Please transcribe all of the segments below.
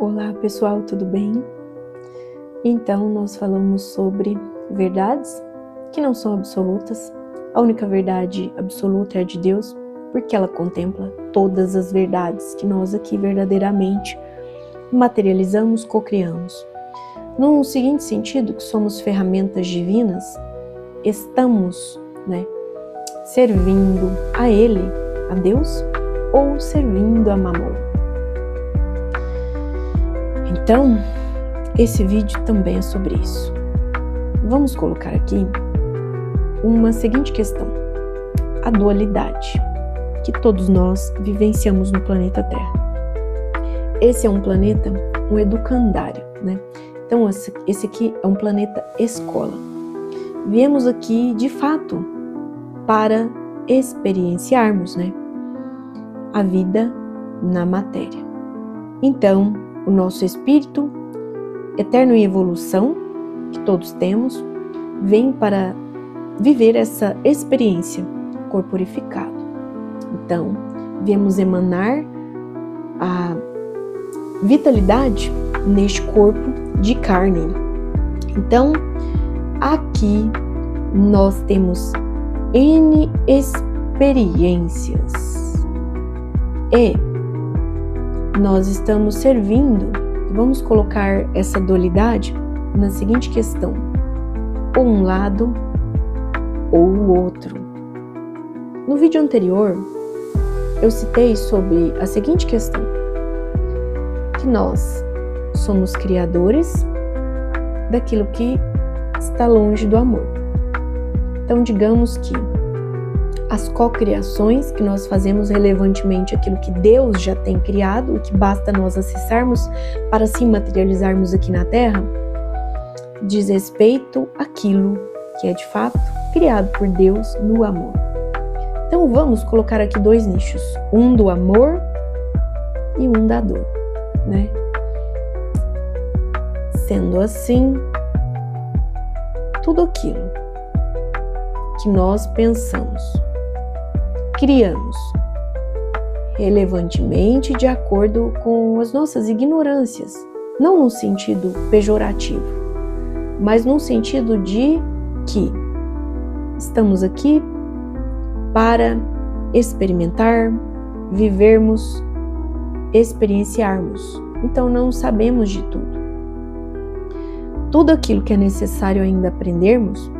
Olá pessoal, tudo bem? Então nós falamos sobre verdades que não são absolutas. A única verdade absoluta é a de Deus, porque ela contempla todas as verdades que nós aqui verdadeiramente materializamos, cocriamos. No seguinte sentido, que somos ferramentas divinas, estamos, servindo a Ele, a Deus, ou servindo a Mamon. Então, esse vídeo também é sobre isso. Vamos colocar aqui uma seguinte questão: a dualidade que todos nós vivenciamos no planeta Terra. Esse é um planeta, um educandário, Então, esse aqui é um planeta escola. Viemos aqui, de fato, para experienciarmos, a vida na matéria. Então, o nosso espírito, eterno em evolução, que todos temos, vem para viver essa experiência corporificado. Então, viemos emanar a vitalidade neste corpo de carne. Então, aqui nós temos N experiências e nós estamos servindo. Vamos colocar essa dualidade na seguinte questão: ou um lado ou o outro. No vídeo anterior, eu citei sobre a seguinte questão: que nós somos criadores daquilo que está longe do amor. Então, digamos que as cocriações que nós fazemos relevantemente aquilo que Deus já tem criado, o que basta nós acessarmos para se materializarmos aqui na Terra, diz respeito àquilo que é de fato criado por Deus no amor. Então vamos colocar aqui dois nichos, um do amor e um da dor, Sendo assim, tudo aquilo que nós pensamos, criamos relevantemente de acordo com as nossas ignorâncias, não no sentido pejorativo, mas no sentido de que estamos aqui para experimentar, vivermos, experienciarmos. Então não sabemos de tudo. Tudo aquilo que é necessário ainda aprendermos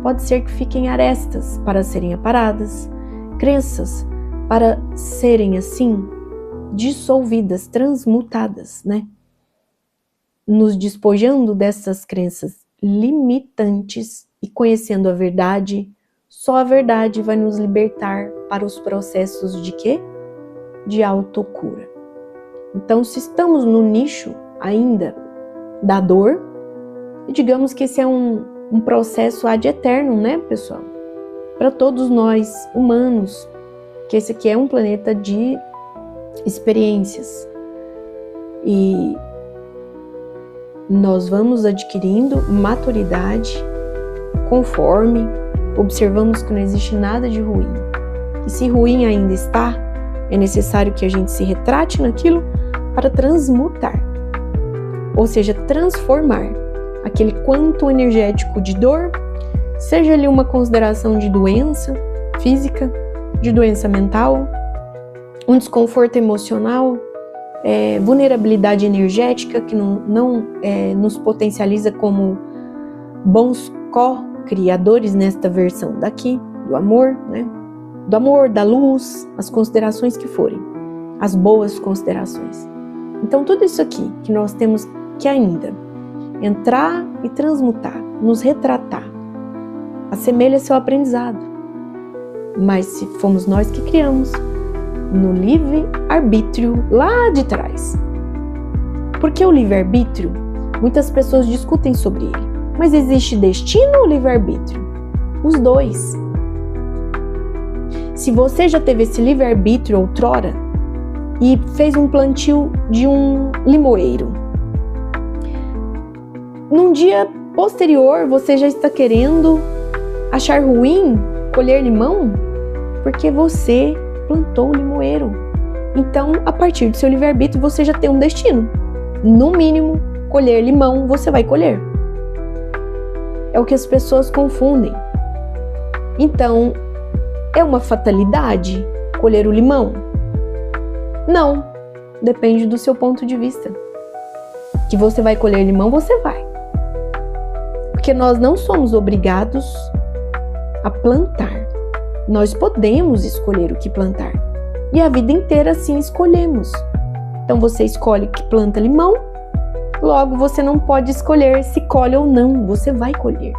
pode ser que fiquem arestas para serem aparadas, crenças para serem assim dissolvidas, transmutadas, Nos despojando dessas crenças limitantes e conhecendo a verdade, só a verdade vai nos libertar para os processos de quê? De autocura. Então, se estamos no nicho ainda da dor, digamos que esse é um processo ad eterno, pessoal? Para todos nós humanos, que esse aqui é um planeta de experiências. E nós vamos adquirindo maturidade conforme observamos que não existe nada de ruim. E se ruim ainda está, é necessário que a gente se retrate naquilo para transmutar, ou seja, transformar aquele quanto energético de dor, seja ali uma consideração de doença física, de doença mental, um desconforto emocional, vulnerabilidade energética que não nos potencializa como bons co-criadores nesta versão daqui, do amor, do amor, da luz, as considerações que forem, as boas considerações. Então tudo isso aqui que nós temos que ainda entrar e transmutar, nos retratar, assemelha-se ao aprendizado. Mas se fomos nós que criamos, no livre-arbítrio lá de trás. Porque o livre-arbítrio, muitas pessoas discutem sobre ele. Mas existe destino ou livre-arbítrio? Os dois. Se você já teve esse livre-arbítrio outrora e fez um plantio de um limoeiro, num dia posterior você já está querendo achar ruim colher limão? Porque você plantou o limoeiro. Então, a partir do seu livre-arbítrio, você já tem um destino. no mínimo, colher limão, você vai colher. É o que as pessoas confundem. Então, é uma fatalidade colher o limão? Não, depende do seu ponto de vista. Que você vai colher limão, você vai. Porque nós não somos obrigados a plantar. Nós podemos escolher o que plantar. E a vida inteira assim escolhemos. Então você escolhe que planta limão, logo você não pode escolher se colhe ou não, você vai colher.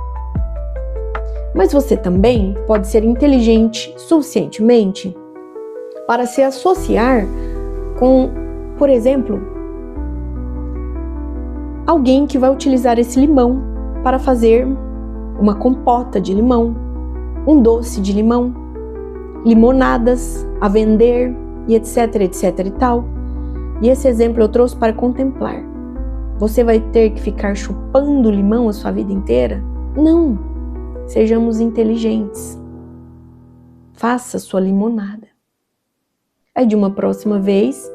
Mas você também pode ser inteligente suficientemente para se associar com, por exemplo, alguém que vai utilizar esse limão para fazer uma compota de limão, um doce de limão, limonadas a vender e etc, etc e tal. E esse exemplo eu trouxe para contemplar. Você vai ter que ficar chupando limão a sua vida inteira? Não. Sejamos inteligentes. Faça sua limonada. Aí de uma próxima vez,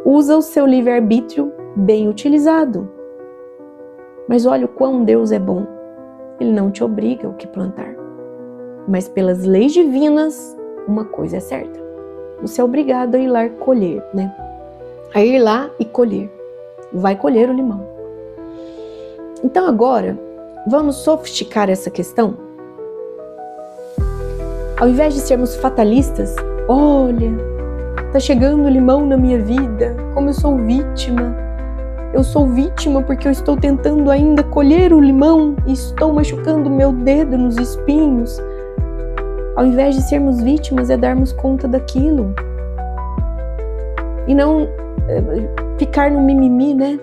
usa o seu livre-arbítrio bem utilizado. Mas olha o quão Deus é bom. Ele não te obriga o que plantar. Mas pelas leis divinas, uma coisa é certa. Você é obrigado a ir lá colher, né? A ir lá e colher. Vai colher o limão. Então agora, vamos sofisticar essa questão? Ao invés de sermos fatalistas, olha, tá chegando o limão na minha vida, como eu sou vítima. Eu sou vítima porque eu estou tentando ainda colher o limão e estou machucando meu dedo nos espinhos. Ao invés de sermos vítimas, é darmos conta daquilo. E não ficar no mimimi, né?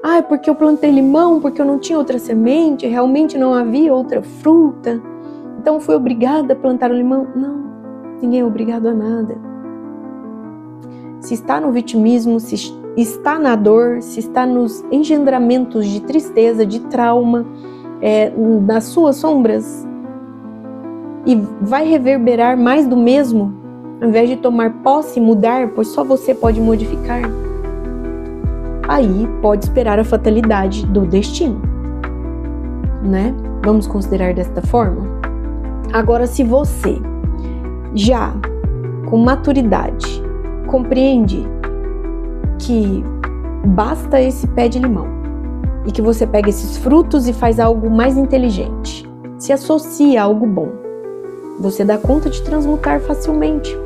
Ah, porque eu plantei limão, porque eu não tinha outra semente, realmente não havia outra fruta. Então fui obrigada a plantar o limão. Não, ninguém é obrigado a nada. Se está no vitimismo, se está na dor, se está nos engendramentos de tristeza, de trauma, nas suas sombras, e vai reverberar mais do mesmo, ao invés de tomar posse e mudar, pois só você pode modificar, aí pode esperar a fatalidade do destino, né? Vamos considerar desta forma? Agora, se você já, com maturidade, compreende que basta esse pé de limão e que você pega esses frutos e faz algo mais inteligente, se associa a algo bom, você dá conta de transmutar facilmente.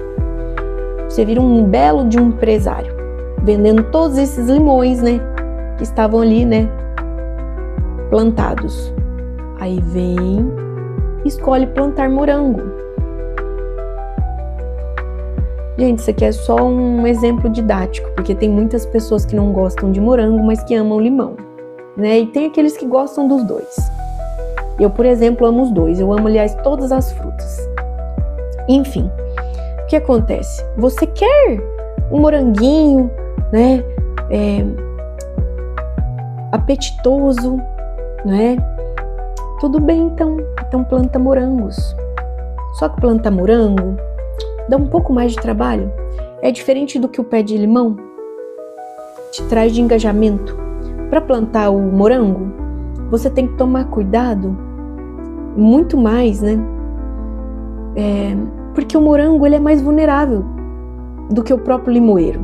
Você vira um belo de um empresário, vendendo todos esses limões, né, que estavam ali, né, plantados. Aí vem, escolhe plantar morango. Gente, isso aqui é só um exemplo didático, porque tem muitas pessoas que não gostam de morango, mas que amam limão, né? E tem aqueles que gostam dos dois. Eu, por exemplo, amo os dois. Eu amo, aliás, todas as frutas. Enfim, o que acontece? Você quer um moranguinho, né? Apetitoso, né? Tudo bem, então planta morangos. Só que plantar morango dá um pouco mais de trabalho. É diferente do que o pé de limão te traz de engajamento. Para plantar o morango, você tem que tomar cuidado muito mais, né? Porque o morango ele é mais vulnerável do que o próprio limoeiro.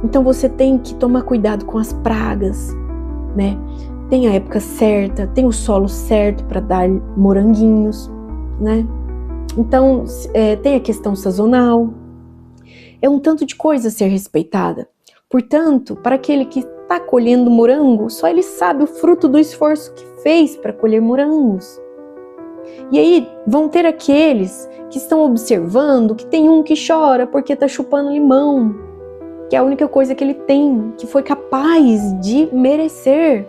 Então você tem que tomar cuidado com as pragas, né? Tem a época certa, tem o solo certo para dar moranguinhos, né? Então, tem a questão sazonal. É um tanto de coisa a ser respeitada. Portanto, para aquele que está colhendo morango, só ele sabe o fruto do esforço que fez para colher morangos. E aí, vão ter aqueles que estão observando que tem um que chora porque está chupando limão, que é a única coisa que ele tem, que foi capaz de merecer.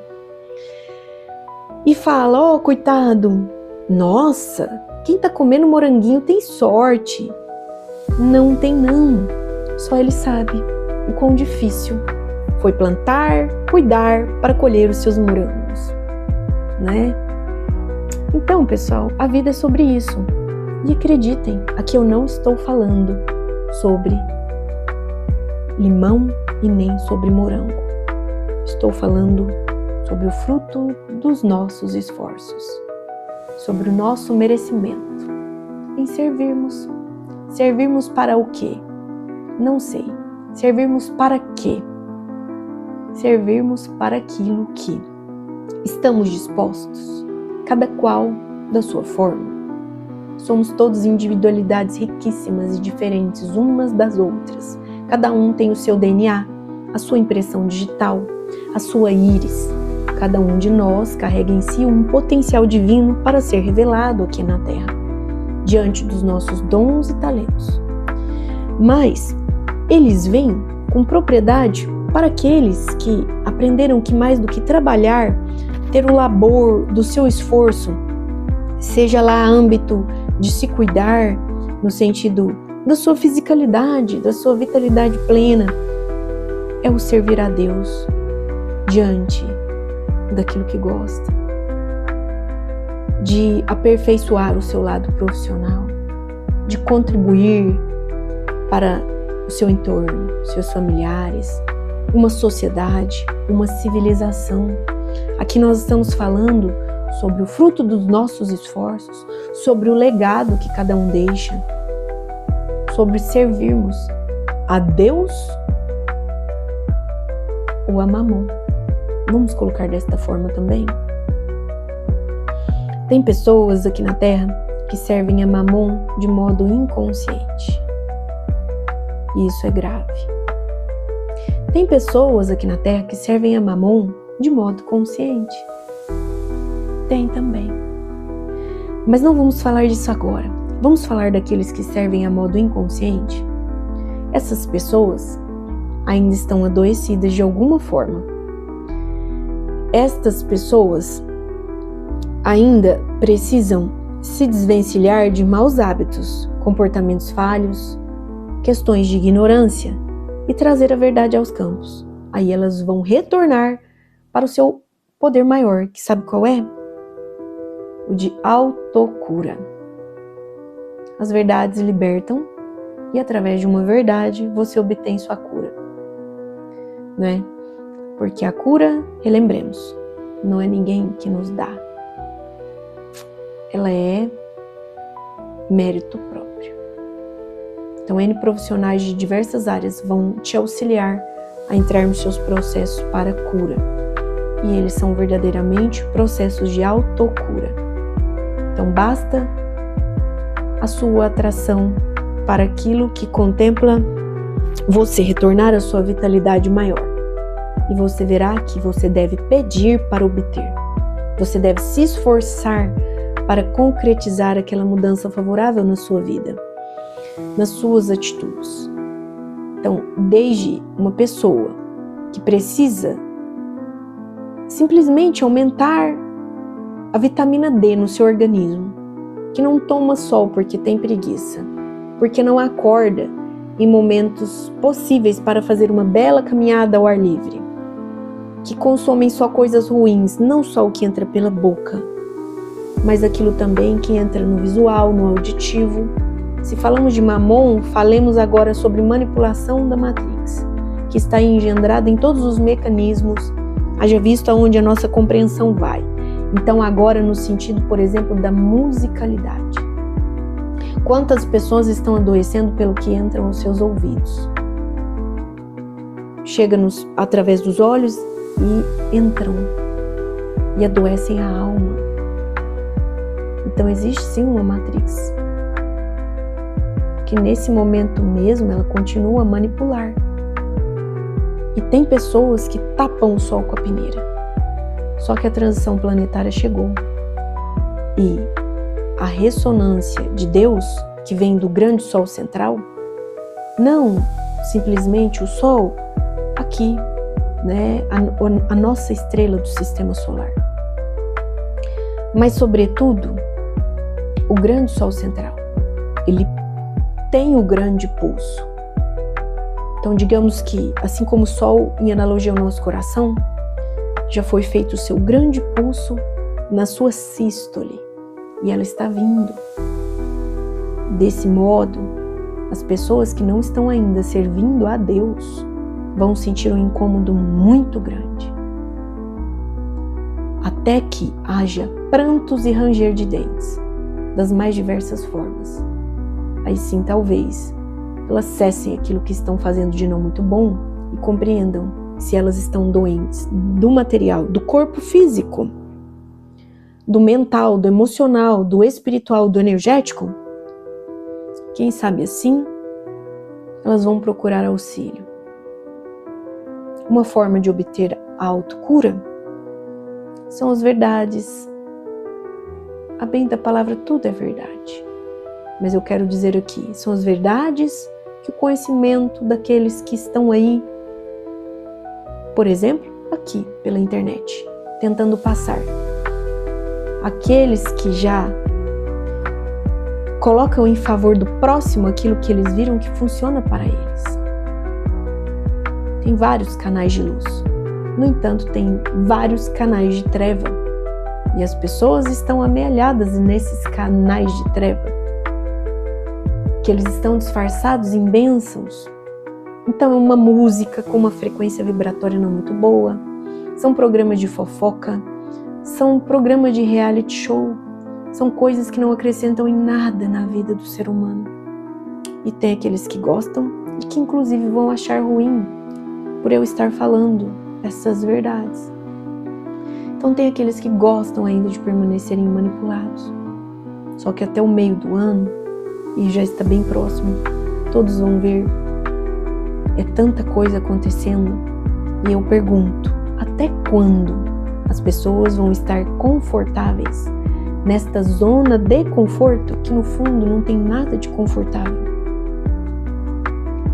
E fala, ó, coitado, nossa, quem está comendo moranguinho tem sorte. Não tem não, só ele sabe o quão difícil foi plantar, cuidar para colher os seus morangos, né? Então, pessoal, a vida é sobre isso. E acreditem, aqui eu não estou falando sobre limão e nem sobre morango. Estou falando sobre o fruto dos nossos esforços, sobre o nosso merecimento em servirmos. Servirmos para o quê? Não sei. Servirmos para quê? Servirmos para aquilo que estamos dispostos, cada qual da sua forma. Somos todos individualidades riquíssimas e diferentes umas das outras. Cada um tem o seu DNA, a sua impressão digital, a sua íris. Cada um de nós carrega em si um potencial divino para ser revelado aqui na Terra, diante dos nossos dons e talentos. Mas eles vêm com propriedade para aqueles que aprenderam que mais do que trabalhar, ter o labor do seu esforço, seja lá âmbito de se cuidar, no sentido da sua fisicalidade, da sua vitalidade plena, é o servir a Deus diante daquilo que gosta, de aperfeiçoar o seu lado profissional, de contribuir para o seu entorno, seus familiares, uma sociedade, uma civilização. Aqui nós estamos falando sobre o fruto dos nossos esforços, sobre o legado que cada um deixa, sobre servirmos a Deus ou a Mamon. Vamos colocar desta forma também? Tem pessoas aqui na Terra que servem a Mamon de modo inconsciente. E isso é grave. Tem pessoas aqui na Terra que servem a Mamon de modo consciente. Tem também. Mas não vamos falar disso agora. Vamos falar daqueles que servem a modo inconsciente. Essas pessoas ainda estão adoecidas de alguma forma. Estas pessoas ainda precisam se desvencilhar de maus hábitos, comportamentos falhos, questões de ignorância e trazer a verdade aos campos. Aí elas vão retornar para o seu poder maior, que sabe qual é? O de autocura. As verdades libertam e através de uma verdade você obtém sua cura, né? Porque a cura, relembremos, não é ninguém que nos dá. Ela é mérito próprio. Então, N profissionais de diversas áreas vão te auxiliar a entrar nos seus processos para cura. E eles são verdadeiramente processos de autocura. Então, basta a sua atração para aquilo que contempla você retornar à sua vitalidade maior. E você verá que você deve pedir para obter. Você deve se esforçar para concretizar aquela mudança favorável na sua vida, nas suas atitudes. Então, desde uma pessoa que precisa simplesmente aumentar a vitamina D no seu organismo, que não toma sol porque tem preguiça, porque não acorda em momentos possíveis para fazer uma bela caminhada ao ar livre, que consomem só coisas ruins, não só o que entra pela boca, mas aquilo também que entra no visual, no auditivo. Se falamos de Mamon, falemos agora sobre manipulação da Matrix, que está engendrada em todos os mecanismos, haja visto aonde a nossa compreensão vai. Então agora no sentido, por exemplo, da musicalidade. Quantas pessoas estão adoecendo pelo que entram aos seus ouvidos? Chega-nos através dos olhos e entram e adoecem a alma. Então existe sim uma Matrix, que nesse momento mesmo ela continua a manipular. E tem pessoas que tapam o sol com a peneira. Só que a transição planetária chegou. E a ressonância de Deus, que vem do grande sol central, não simplesmente o sol aqui, né, a nossa estrela do sistema solar, mas sobretudo o grande sol central. Ele tem o grande pulso. Então, digamos que, assim como o sol, em analogia ao nosso coração, já foi feito o seu grande pulso na sua sístole, e ela está vindo. Desse modo, as pessoas que não estão ainda servindo a Deus vão sentir um incômodo muito grande, até que haja prantos e ranger de dentes, das mais diversas formas. Aí sim, talvez, elas cessem aquilo que estão fazendo de não muito bom e compreendam se elas estão doentes do material, do corpo físico, do mental, do emocional, do espiritual, do energético. Quem sabe assim, elas vão procurar auxílio. Uma forma de obter a autocura são as verdades. A bem da palavra, tudo é verdade. Mas eu quero dizer aqui, são as verdades que o conhecimento daqueles que estão aí, por exemplo, aqui pela internet, tentando passar. Aqueles que já colocam em favor do próximo aquilo que eles viram que funciona para eles. Tem vários canais de luz. No entanto, tem vários canais de treva. E as pessoas estão amealhadas nesses canais de treva, que eles estão disfarçados em bênçãos. Então é uma música com uma frequência vibratória não muito boa, são programas de fofoca, são programas de reality show, são coisas que não acrescentam em nada na vida do ser humano. E tem aqueles que gostam e que inclusive vão achar ruim por eu estar falando essas verdades. Então tem aqueles que gostam ainda de permanecerem manipulados. Só que até o meio do ano, e já está bem próximo, todos vão ver. É tanta coisa acontecendo. E eu pergunto, até quando as pessoas vão estar confortáveis nesta zona de conforto que no fundo não tem nada de confortável?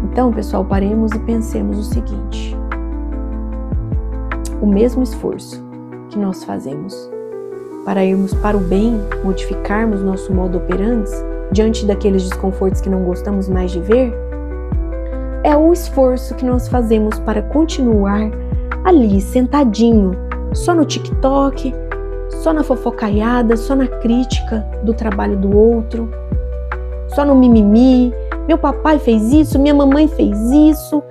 Então, pessoal, paremos e pensemos o seguinte: o mesmo esforço que nós fazemos para irmos para o bem, modificarmos nosso modo operandi diante daqueles desconfortos que não gostamos mais de ver, é o esforço que nós fazemos para continuar ali, sentadinho, só no TikTok, só na fofocaiada, só na crítica do trabalho do outro, só no mimimi. Meu papai fez isso, minha mamãe fez isso,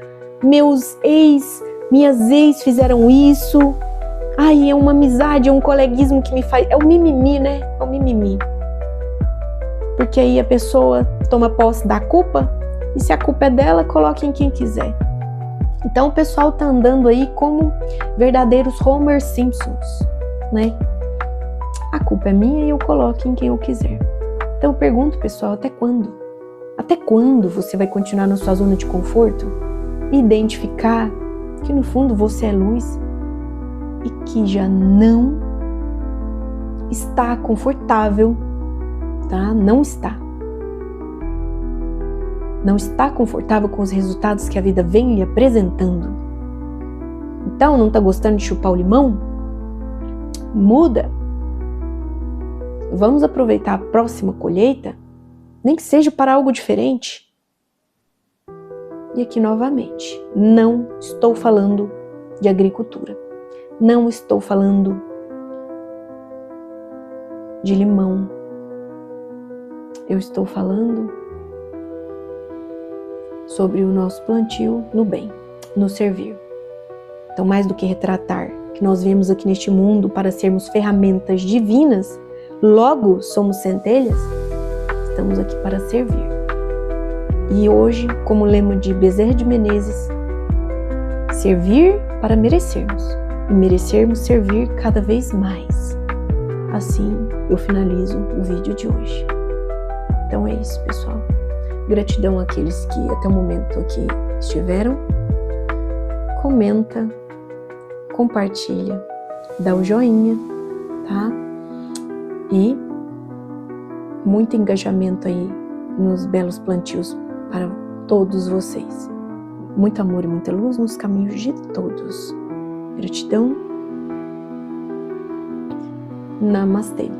minhas ex fizeram isso. Ai, é uma amizade, é um coleguismo que me faz... É o mimimi, né? É o mimimi. Porque aí a pessoa toma posse da culpa, e se a culpa é dela, coloque em quem quiser. Então o pessoal tá andando aí como verdadeiros Homer Simpsons, né? A culpa é minha e eu coloco em quem eu quiser. Então eu pergunto, pessoal, até quando? Até quando você vai continuar na sua zona de conforto e identificar que no fundo você é luz e que já não está confortável, tá? Não está. Não está confortável com os resultados que a vida vem lhe apresentando. Então, não está gostando de chupar o limão? Muda. Vamos aproveitar a próxima colheita, nem que seja para algo diferente. E aqui novamente, não estou falando de agricultura. Não estou falando de limão. Eu estou falando sobre o nosso plantio no bem, no servir. Então, mais do que retratar que nós viemos aqui neste mundo para sermos ferramentas divinas, logo somos centelhas, estamos aqui para servir. E hoje, como lema de Bezerra de Menezes, servir para merecermos, e merecermos servir cada vez mais. Assim, eu finalizo o vídeo de hoje. Então é isso, pessoal. Gratidão àqueles que até o momento aqui estiveram. Comenta, compartilha, dá o joinha, tá? E muito engajamento aí nos belos plantios para todos vocês. Muito amor e muita luz nos caminhos de todos. Gratidão. Namastê.